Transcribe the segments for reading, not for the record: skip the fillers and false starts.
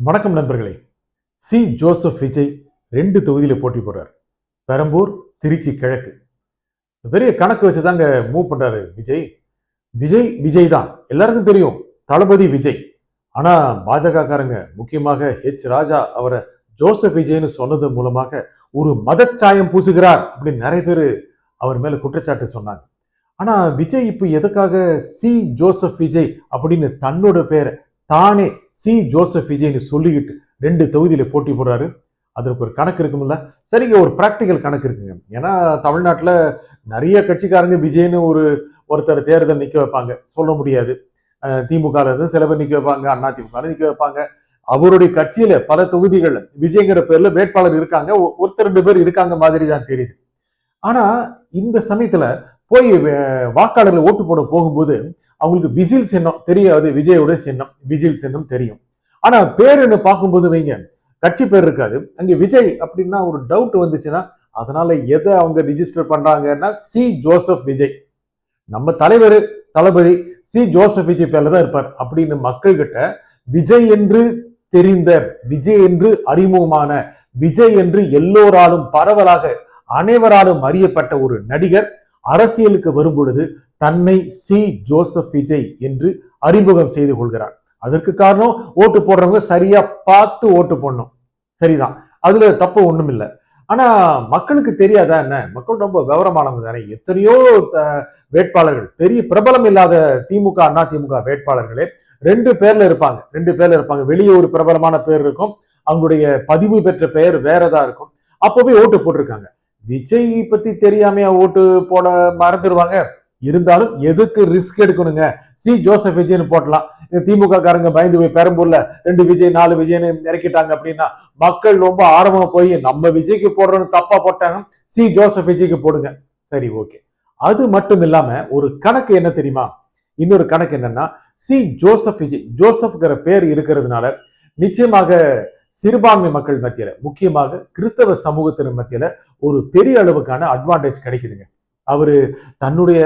வணக்கம் நண்பர்களே. ஜோசப் விஜய் 2 தொகுதியில போட்டி போடுறார். பெரம்பூர், திருச்சி கிழக்கு. பெரிய கணக்கு வச்சுதாங்க மூவ் பண்றாரு விஜய். விஜய் தான் எல்லாருக்கும் தெரியும், தளபதி விஜய். ஆனா பாஜக காரங்க, முக்கியமாக ராஜா அவரை ஜோசப் விஜய்னு சொன்னது மூலமாக ஒரு மதச்சாயம் பூசுகிறார் அப்படின்னு நிறைய பேர் அவர் மேல குற்றச்சாட்டு சொன்னாங்க. ஆனா விஜய் இப்ப எதுக்காக ஜோசப் விஜய் அப்படின்னு தன்னோட பேரை தானே ஜோசப் விஜய்னு சொல்லிக்கிட்டு 2 தொகுதியில போட்டி போடுறாரு? அதற்கு ஒரு கணக்கு இருக்கும்ல. சரிங்க, ஒரு பிராக்டிக்கல் கணக்கு இருக்குங்க. ஏன்னா தமிழ்நாட்டில் நிறைய கட்சிக்காரங்க விஜய்னு ஒருத்தர் தேர்தல் நிக்க வைப்பாங்க, சொல்ல முடியாது. திமுக இருந்து சில பேர் நிக்க வைப்பாங்க, அண்ணா திமுக நிக்க வைப்பாங்க. அவருடைய கட்சியில பல தொகுதிகள் விஜய்ங்கிற பேர்ல வேட்பாளர் இருக்காங்க, ஒருத்தர் 2 பேர் இருக்காங்க மாதிரி தான் தெரியுது. ஆனா இந்த சமயத்துல போய் வாக்காளர்கள் ஓட்டு போட போகும்போது அவங்களுக்கு விசில் சின்னம் தெரியாது, விஜயோட சின்னம் விஜில் சின்னம் தெரியும். ஆனா பேர் என்ன பார்க்கும்போது வைங்க, கட்சி பேர் இருக்காது. அங்க விஜய் அப்படின்னா ஒரு டவுட் வந்துச்சுன்னா அதனால எதை அவங்க ரிஜிஸ்டர் பண்றாங்கன்னா ஜோசப் விஜய், நம்ம தலைவர் தளபதி ஜோசப் விஜய் பேர்ல தான் இருப்பார் அப்படின்னு மக்கள் கிட்ட விஜய் என்று தெரிந்த, விஜய் என்று அறிமுகமான, விஜய் என்று எல்லோராலும் பரவலாக அனைவராலும் அறியப்பட்ட ஒரு நடிகர் அரசியலுக்கு வரும் பொழுது தன்னை ஜோசப் விஜய் என்று அறிமுகம் செய்து கொள்கிறார். அதற்கு காரணம் ஓட்டு போடுறவங்க சரியா பார்த்து ஓட்டு போடணும். சரிதான், அதுல தப்பு ஒண்ணும் இல்லை. ஆனா மக்களுக்கு தெரியாதா என்ன? மக்கள் ரொம்ப விவரமானவங்க தானே. எத்தனையோ வேட்பாளர்கள், பெரிய பிரபலம் இல்லாத திமுக அண்ணா திமுக வேட்பாளர்களே 2 பேர்ல இருப்பாங்க. வெளியே ஒரு பிரபலமான பேர் இருக்கும், அவங்களுடைய பதிவு பெற்ற பெயர் வேறதா இருக்கும். அப்பவே ஓட்டு போட்டிருக்காங்க. விஜய் பத்தி தெரியாமையா ஓட்டு போட மறந்துடுவாங்க. இருந்தாலும் எதுக்கு ரிஸ்க் எடுக்கணுங்க? ஜோசப் விஜய்னு போட்டலாம். திமுக காரங்க பயந்து போய் பெரம்பூர்ல 2 விஜய் 4 விஜய்னு இறக்கிட்டாங்க அப்படின்னா மக்கள் ரொம்ப ஆர்வமா போய் நம்ம விஜய்க்கு போடுறோம்னு தப்பா போட்டாங்க, ஜோசப் விஜய்க்கு போடுங்க. சரி, ஓகே. அது மட்டும் இல்லாம ஒரு கணக்கு என்ன தெரியுமா? இன்னொரு கணக்கு என்னன்னா, ஜோசப் விஜய், ஜோசப்ங்கிற பேர் இருக்கிறதுனால நிச்சயமாக சிறுபான்மை மக்கள் மத்தியில, முக்கியமாக கிறிஸ்தவ சமூகத்தினர் மத்தியில ஒரு பெரிய அளவுக்கான அட்வான்டேஜ் கிடைக்குதுங்க. அவரு தன்னுடைய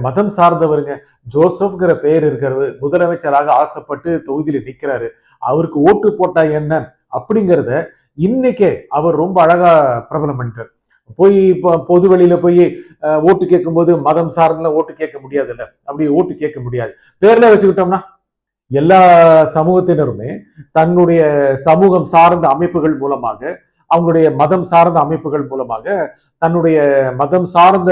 மதம் சார்ந்தவருங்க, ஜோசப்ங்கிற பெயர் இருக்கிறவர், முதலமைச்சராக ஆசைப்பட்டு தொகுதியில நிக்கிறாரு. அவருக்கு ஓட்டு போட்டா என்ன அப்படிங்கிறத இன்னைக்கே அவர் ரொம்ப அழகா பிரபலம் பண்ணிட்டார். போய் இப்போ பொது வெளியில போய் ஓட்டு கேட்கும் போது மதம் சார்ந்த ஓட்டு கேட்க முடியாது இல்ல, அப்படி ஓட்டு கேட்க முடியாது. பேர்ல வச்சுக்கிட்டோம்னா எல்லா சமூகத்தினருமே தன்னுடைய சமூகம் சார்ந்த அமைப்புகள் மூலமாக, அவங்களுடைய மதம் சார்ந்த அமைப்புகள் மூலமாக தன்னுடைய மதம் சார்ந்த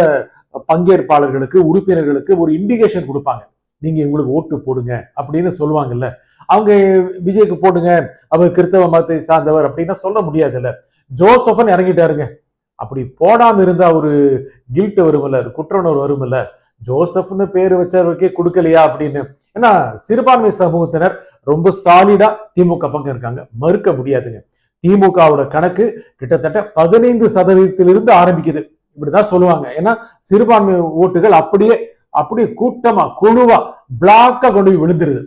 பங்கேற்பாளர்களுக்கு, உறுப்பினர்களுக்கு ஒரு இண்டிகேஷன் கொடுப்பாங்க. நீங்க இவங்களுக்கு ஓட்டு போடுங்க அப்படின்னு சொல்லுவாங்கல்ல. அவங்க விஜய்க்கு போடுங்க, அவர் கிறிஸ்தவ மதத்தை சார்ந்தவர் அப்படின்னா சொல்ல முடியாதுல்ல. ஜோசப்னு இறங்கிட்டாருங்க. அப்படி போடாம இருந்தா ஒரு கில்ட் வரும்ல, குற்றவுணர்வு வரும்ல. ஜோசப்னு பேர் வச்சவருக்கே கொடுக்கலையா அப்படின்னு. ஏன்னா சிறுபான்மை சமூகத்தினர் ரொம்ப சாலிடா திமுக பக்கம் இருக்காங்க, மறுக்க முடியாதுங்க. திமுகவோட கணக்கு கிட்டத்தட்ட 15% ஆரம்பிக்குது, இப்படிதான் சொல்லுவாங்க. ஏன்னா சிறுபான்மை ஓட்டுகள் அப்படியே கூட்டமா குழுவா பிளாக்கா கொண்டு போய் விழுந்துருது.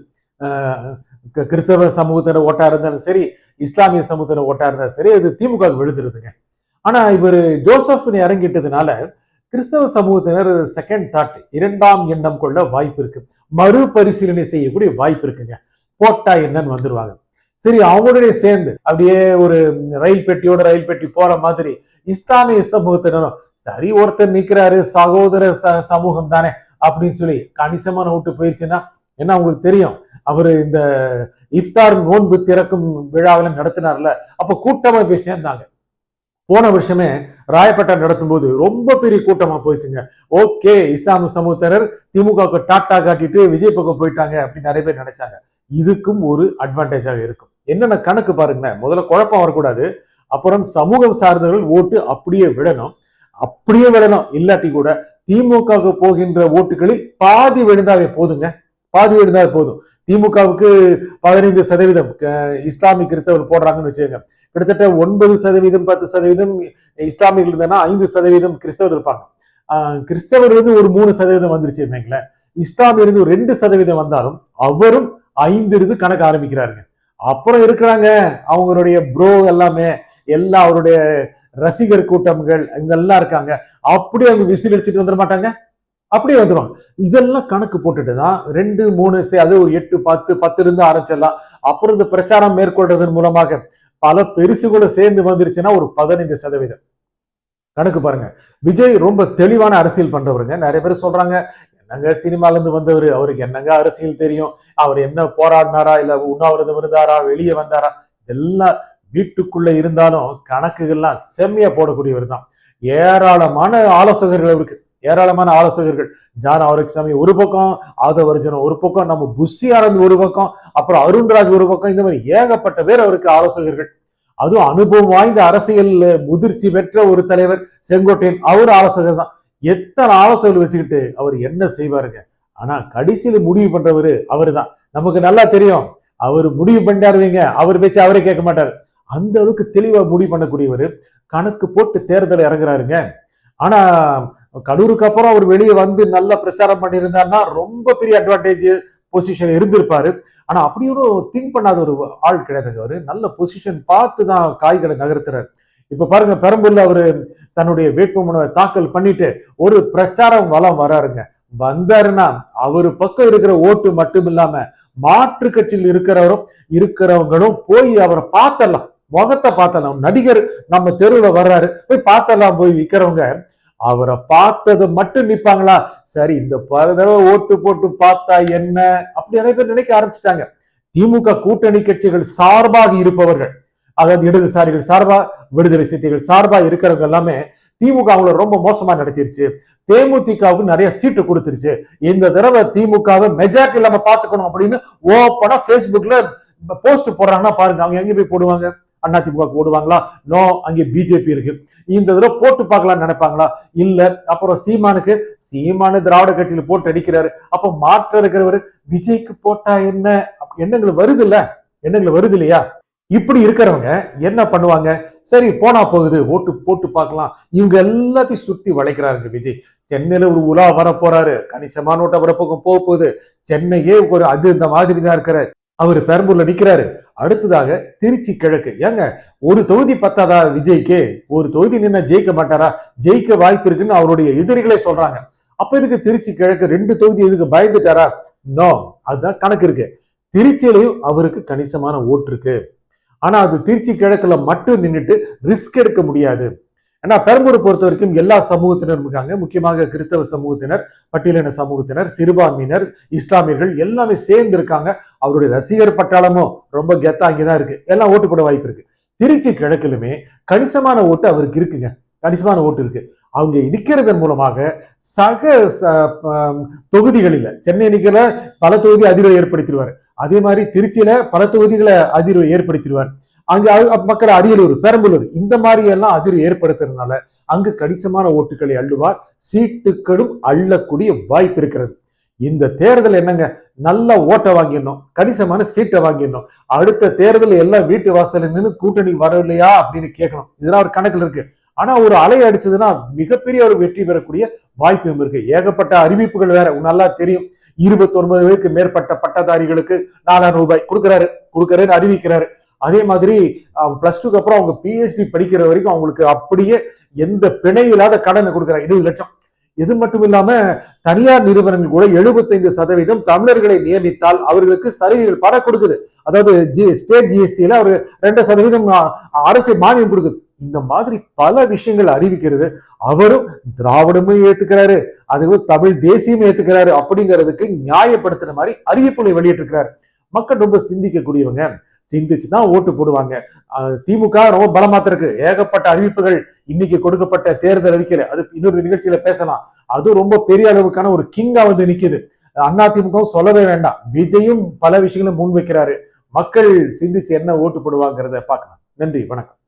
கிறிஸ்தவ சமூகத்தினர் ஓட்டா இருந்தாலும் சரி, இஸ்லாமிய சமூகத்தினர் ஓட்டா இருந்தாலும் சரி, அது திமுக விழுந்துருதுங்க. ஆனா இவர் ஜோசப் இறங்கிட்டதுனால கிறிஸ்தவ சமூகத்தினர் செகண்ட் தாட், 2ஆம் எண்ணம் கொள்ள வாய்ப்பு இருக்கு, மறுபரிசீலனை செய்யக்கூடிய வாய்ப்பு இருக்குங்க. போட்டா என்னன்னு வந்துருவாங்க. சரி, அவங்களுடைய சேர்ந்து அப்படியே ஒரு ரயில் பெட்டி போற மாதிரி இஸ்லாமிய சமூகத்தினரும் சரி, ஒருத்தர் நிக்கிறாரு, சகோதர சமூகம் தானே அப்படின்னு சொல்லி கணிசமான ஓட்டு போயிருச்சுன்னா என்ன உங்களுக்கு தெரியும், அவரு இந்த இஃப்தார் நோன்பு திறக்கும் விழாவில் நடத்தினார்ல, அப்ப கூட்டமா போய் சேர்ந்தாங்க. போன வருஷமே ராயப்பேட்டை நடத்தும் போது ரொம்ப பெரிய கூட்டமா போயிடுச்சுங்க. ஓகே, இஸ்லாமிய சமூகத்தினர் திமுக டாட்டா காட்டிட்டு விஜய் பக்கம் போயிட்டாங்க அப்படின்னு நிறைய பேர் நினைச்சாங்க. இதுக்கும் ஒரு அட்வான்டேஜாக இருக்கும். என்னென்ன கணக்கு பாருங்க, முதல்ல குழப்பம் வரக்கூடாது. அப்புறம் சமூகம் சார்ந்தவர்கள் ஓட்டு அப்படியே விடணும். இல்லாட்டி கூட திமுக போகின்ற ஓட்டுகளில் பாதி விழுந்தாவே போதுங்க, போதும். திமுகவுக்கு 15% இஸ்லாமிய கிறிஸ்தவர் போடுறாங்கன்னு வச்சுக்கோங்க. கிட்டத்தட்ட 9%, 10% இஸ்லாமியர்கள் இருந்தா 5% கிறிஸ்தவர் இருப்பாங்க. கிறிஸ்தவர் ஒரு 3% வந்துருச்சு வைங்களேன். இஸ்லாமியர் ஒரு 2% வந்தாலும் அவரும் 5 கணக்கு ஆரம்பிக்கிறாருங்க. அப்புறம் இருக்கிறாங்க அவங்களுடைய ப்ரோ எல்லாமே, எல்லாம் அவருடைய ரசிகர் கூட்டங்கள் இங்கெல்லாம் இருக்காங்க. அப்படி அவங்க விசில் அடிச்சுட்டு வந்துட மாட்டாங்க. அப்படியே வந்துடுவாங்க. இதெல்லாம் கணக்கு போட்டுட்டு தான் 2, 3 அது ஒரு 8, 10, 10 இருந்து ஆரம்பிச்சிடலாம். அப்புறம் இந்த பிரச்சாரம் மேற்கொள்றதன் மூலமாக பல பெருசுகளை சேர்ந்து வந்துருச்சுன்னா ஒரு 15%. கணக்கு பாருங்க. விஜய் ரொம்ப தெளிவான அரசியல் பண்றவருங்க. நிறைய பேர் சொல்றாங்க, என்னங்க சினிமால இருந்து வந்தவர், அவருக்கு என்னங்க அரசியல் தெரியும், அவர் என்ன போராடினாரா, இல்ல உண்ணாவிரதம் இருந்தாரா, வெளியே வந்தாரா, எல்லாம் வீட்டுக்குள்ள இருந்தாலும் கணக்குகள்லாம் செம்மையா போடக்கூடியவர் தான். ஏராளமான ஆலோசகர்கள் அவருக்கு, ஏராளமான ஆலோசகர்கள். ஜான் ஆரோக்கியசாமி ஒரு பக்கம், ஆதவர்ஜனம் ஒரு பக்கம், நம்ம புஷி ஆனந்த் ஒரு பக்கம், அப்புறம் அருண்ராஜ் ஒரு பக்கம், இந்த மாதிரி ஏகப்பட்ட பேர் அவருக்கு ஆலோசகர்கள். அதுவும் அனுபவம் வாய்ந்த அரசியல் முதிர்ச்சி பெற்ற ஒரு தலைவர் செங்கோட்டையன், அவர் ஆலோசகர் தான். எத்தனை ஆலோசகர்கள் வச்சுக்கிட்டு அவர் என்ன செய்வாருங்க. ஆனா கடைசியில முடிவு பண்றவரு அவரு தான். நமக்கு நல்லா தெரியும், அவர் முடிவு பண்ணிட்டாருவீங்க, அவர் பேச்சு அவரே கேட்க மாட்டாரு. அந்த அளவுக்கு தெளிவா முடிவு பண்ணக்கூடியவர். கணக்கு போட்டு தேர்தல் இறங்குறாருங்க. ஆனா கடூருக்கு அப்புறம் அவர் வெளியே வந்து நல்லா பிரச்சாரம் பண்ணியிருந்தாருன்னா ரொம்ப பெரிய அட்வான்டேஜ் பொசிஷன் இருந்திருப்பாரு. ஆனா அப்படியும் திங்க் பண்ணாத ஒரு ஆள் கிடையாதுங்க. அவரு நல்ல பொசிஷன் பார்த்து தான் காய்களை நகர்த்துறாரு. இப்ப பாருங்க, பெரம்பூர்ல அவரு தன்னுடைய வேட்புமனுவை தாக்கல் பண்ணிட்டு ஒரு பிரச்சாரம் வளம் வராருங்க. வந்தாருன்னா அவரு பக்கம் இருக்கிற ஓட்டு மட்டும் இல்லாம மாற்று கட்சியில் இருக்கிறவங்களும் போய் அவரை பார்த்தலாம், முகத்தை பார்த்தலாம். நடிகர் நம்ம தெருவில் வர்றாரு, போய் பார்த்தலாம், போய் விற்கிறவங்க அவரை பார்த்தது மட்டும் நிப்பாங்களா, சரி இந்த பல தடவை ஓட்டு போட்டு பார்த்தா என்ன, அப்படி நிறைய பேர் நினைக்க ஆரம்பிச்சுட்டாங்க. திமுக கூட்டணி கட்சிகள் சார்பாக இருப்பவர்கள், அதாவது இடதுசாரிகள் சார்பா, விடுதலை சிறுத்தைகள் சார்பா இருக்கிறவங்க எல்லாமே திமுக அவங்கள ரொம்ப மோசமா நடத்திருச்சு, தேமுதிகவுக்கு நிறைய சீட்டு கொடுத்துருச்சு, இந்த தடவை திமுகவை மெஜாரிட்டி இல்லாம பாத்துக்கணும் அப்படின்னு ஓப்பனா பேஸ்புக்ல போஸ்ட் போடுறாங்கன்னா பாருங்க, அவங்க எங்க போய் போடுவாங்க? அதிமுக போடுவாங்களா? நோ, அங்கே பிஜேபி இருக்கு. இந்த தடவை போட்டு பார்க்கலாம்னு நினைப்பாங்களா? இல்ல. அப்புறம் சீமானு திராவிட கட்சியில போட்டு அடிக்கிறாரு. அப்ப மாற்ற இருக்கிறவரு விஜய்க்கு போட்டா என்ன எண்ணங்கள் வருது இல்ல, எண்ணங்கள் வருது இல்லையா? இப்படி இருக்கிறவங்க என்ன பண்ணுவாங்க? சரி போனா போகுது, ஓட்டு போட்டு பார்க்கலாம், இவங்க எல்லாத்தையும் சுத்தி வளைக்கிறாருங்க விஜய். சென்னையில ஒரு உலா வர போறாரு, கணிசமான ஓட்ட வரப்போகும் போக போகுது. சென்னையே ஒரு அது இந்த மாதிரி தான் இருக்கிற அவர் பெரம்பூர்ல நிக்கிறாரு. அடுத்ததாக திருச்சி கிழக்கு. ஏங்க ஒரு தொகுதி பத்தாதா விஜய்க்கு? ஒரு தொகுதி நின்னா ஜெயிக்க மாட்டாரா? ஜெயிக்க வாய்ப்பு இருக்குன்னு அவருடைய எதிரிகளே சொல்றாங்க. அப்ப இதுக்கு திருச்சி கிழக்கு 2 தொகுதி எதுக்கு பயந்துட்டாரா? நோ, அதுதான் கணக்கு இருக்கு. திருச்சியிலையும் அவருக்கு கணிசமான ஓட்டு இருக்கு. ஆனா அது திருச்சி கிழக்குல மட்டும் நின்றுட்டு ரிஸ்க் எடுக்க முடியாது. ஏன்னா பெரம்பூரை பொறுத்த வரைக்கும் எல்லா சமூகத்தினரும் இருக்காங்க. முக்கியமாக கிறிஸ்தவ சமூகத்தினர், பட்டியலின சமூகத்தினர், சிறுபான்மையினர், இஸ்லாமியர்கள் எல்லாமே சேர்ந்து இருக்காங்க. அவருடைய ரசிகர் பட்டாளமும் ரொம்ப கெத்தா இங்கதான் இருக்கு. எல்லாம் ஓட்டு போட வாய்ப்பு இருக்கு. திருச்சி கிழக்கிலுமே கணிசமான ஓட்டு அவருக்கு இருக்குங்க, கணிசமான ஓட்டு இருக்கு. அவங்க நிக்கிறதன் மூலமாக சக தொகுதிகளில் சென்னை நிக்கிற பல தொகுதி அதிர்வை ஏற்படுத்திடுவார். அதே மாதிரி திருச்சியில பல தொகுதிகளை அதிர்வை ஏற்படுத்திடுவார். அங்க மக்கள் அரியலூர், பெரம்பலூர் இந்த மாதிரி எல்லாம் அதிர்வு ஏற்படுத்துறதுனால அங்கு கணிசமான ஓட்டுகளை அள்ளுவார். சீட்டுகளும் அள்ளக்கூடிய வாய்ப்பு இருக்கிறது. இந்த தேர்தல் என்னங்க, நல்ல ஓட்டை வாங்கிடணும், கணிசமான சீட்டை வாங்கிடணும். அடுத்த தேர்தல் எல்லாம் வீட்டு வாசல நின்று கூட்டணி வரலையா அப்படின்னு கேட்கணும். இதெல்லாம் ஒரு கணக்குல இருக்கு. ஆனா ஒரு அலை அடிச்சதுன்னா மிகப்பெரிய ஒரு வெற்றி பெறக்கூடிய வாய்ப்பும் இருக்கு. ஏகப்பட்ட அறிவிப்புகள் வேற நல்லா தெரியும். 29 வயதுக்கு மேற்பட்ட பட்டதாரிகளுக்கு 4000 ரூபாய் கொடுக்கறாருன்னு அறிவிக்கிறாரு. அதே மாதிரி +2க்கு அப்புறம் அவங்க PhD படிக்கிற வரைக்கும் அவங்களுக்கு அப்படியே எந்த பிணை இல்லாத கடனை கொடுக்குறாங்க, 20 லட்சம். இது மட்டும் இல்லாம தனியார் நிறுவனங்கள் கூட 75% தமிழர்களை நியமித்தால் அவர்களுக்கு சலுகைகள் பல கொடுக்குது. அதாவது ஸ்டேட் ஜிஎஸ்டியில ஒரு 2% அரசு மானியம் கொடுக்குது. இந்த மாதிரி பல விஷயங்கள் அறிவிக்கிறது. அவரும் திராவிடமும் ஏத்துக்கிறாரு, அதுவும் தமிழ் தேசியமும் ஏத்துக்கிறாரு அப்படிங்கிறதுக்கு நியாயப்படுத்துற மாதிரி அறிவிப்புகளை வெளியிட்டு இருக்கிறாரு. மக்கள் ரொம்ப சிந்திக்கக்கூடியவங்க, சிந்திச்சுதான் ஓட்டு போடுவாங்க. திமுக ரொம்ப பலமாத்த இருக்கு. ஏகப்பட்ட அறிவிப்புகள் இன்னைக்கு கொடுக்கப்பட்ட தேர்தல் அறிக்கையில, அது இன்னொரு நிகழ்ச்சியில பேசலாம். அது ரொம்ப பெரிய அளவுக்கான ஒரு கிங்கா வந்து நிக்குது. அதிமுக சொல்லவே வேண்டாம், விஜயும் பல விஷயங்களும் முன் வைக்கிறாரு. மக்கள் சிந்திச்சு என்ன ஓட்டு போடுவாங்கிறத பார்க்கலாம். நன்றி, வணக்கம்.